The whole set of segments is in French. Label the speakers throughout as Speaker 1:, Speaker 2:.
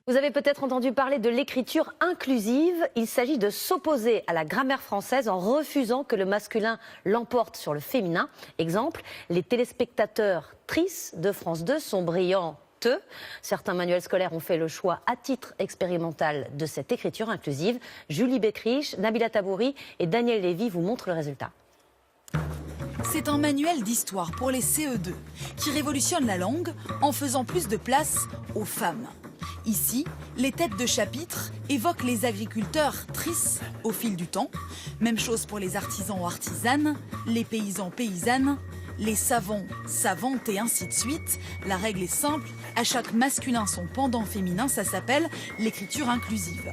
Speaker 1: Vous avez peut-être entendu parler de l'écriture inclusive. Il s'agit de s'opposer à la grammaire française en refusant que le masculin l'emporte sur le féminin. Exemple, les téléspectateurs tristes de France 2 sont brillants. Certains manuels scolaires ont fait le choix à titre expérimental de cette écriture inclusive. Julie Beckrich, Nabila Tabouri et Daniel Lévy vous montrent le résultat.
Speaker 2: C'est un manuel d'histoire pour les CE2 qui révolutionne la langue en faisant plus de place aux femmes. Ici, les têtes de chapitre évoquent les agriculteurs tristes au fil du temps. Même chose pour les artisans ou artisanes, les paysans paysannes, les savants savantes et ainsi de suite. La règle est simple, à chaque masculin son pendant féminin, ça s'appelle l'écriture inclusive.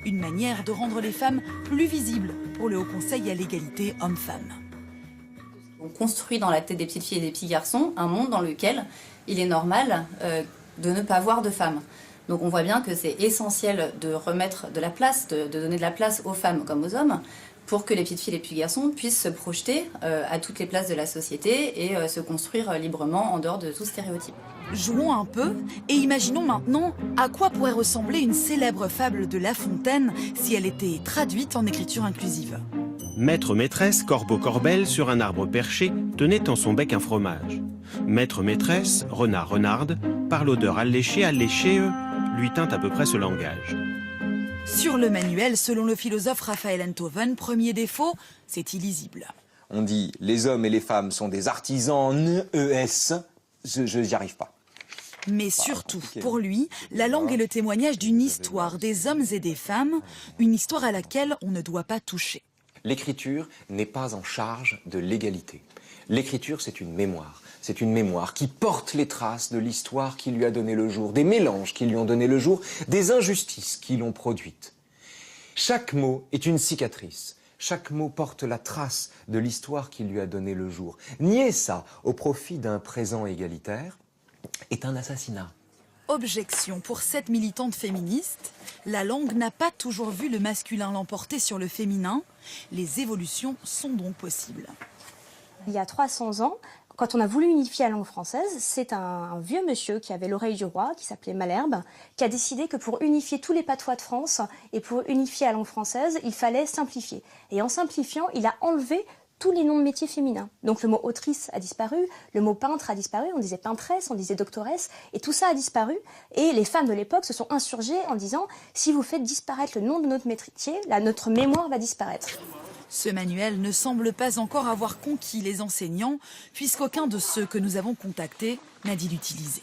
Speaker 2: Une manière de rendre les femmes plus visibles pour le Haut Conseil à l'égalité hommes-femmes.
Speaker 3: On construit dans la tête des petites filles et des petits garçons un monde dans lequel il est normal de ne pas voir de femmes. Donc on voit bien que c'est essentiel de remettre de la place, de donner de la place aux femmes comme aux hommes, pour que les petites filles et les petits garçons puissent se projeter à toutes les places de la société et se construire librement en dehors de tout stéréotype.
Speaker 2: Jouons un peu et imaginons maintenant à quoi pourrait ressembler une célèbre fable de La Fontaine si elle était traduite en écriture inclusive.
Speaker 4: Maître-maîtresse, corbeau-corbelle, sur un arbre perché, tenait en son bec un fromage. Maître-maîtresse, renard-renarde, par l'odeur alléchée, lui tint à peu près ce langage.
Speaker 2: Sur le manuel, selon le philosophe Raphaël Enthoven, premier défaut, c'est illisible.
Speaker 5: On dit les hommes et les femmes sont des artisans, je n'y arrive pas.
Speaker 2: Mais surtout, pour lui, la langue est le témoignage d'une histoire des hommes et des femmes, une histoire à laquelle on ne doit pas toucher.
Speaker 5: L'écriture n'est pas en charge de l'égalité. L'écriture, c'est une mémoire. C'est une mémoire qui porte les traces de l'histoire qui lui a donné le jour, des mélanges qui lui ont donné le jour, des injustices qui l'ont produite. Chaque mot est une cicatrice. Chaque mot porte la trace de l'histoire qui lui a donné le jour. Nier ça au profit d'un présent égalitaire est un assassinat.
Speaker 2: Objection pour cette militante féministe, la langue n'a pas toujours vu le masculin l'emporter sur le féminin. Les évolutions sont donc possibles.
Speaker 6: Il y a 300 ans, quand on a voulu unifier la langue française, c'est un vieux monsieur qui avait l'oreille du roi, qui s'appelait Malherbe, qui a décidé que pour unifier tous les patois de France et pour unifier la langue française, il fallait simplifier. Et en simplifiant, il a enlevé tous les noms de métiers féminins. Donc le mot autrice a disparu, le mot peintre a disparu, on disait peintresse, on disait doctoresse, et tout ça a disparu. Et les femmes de l'époque se sont insurgées en disant « si vous faites disparaître le nom de notre métier, notre mémoire va disparaître ».
Speaker 2: Ce manuel ne semble pas encore avoir conquis les enseignants, puisqu'aucun de ceux que nous avons contactés n'a dit l'utiliser.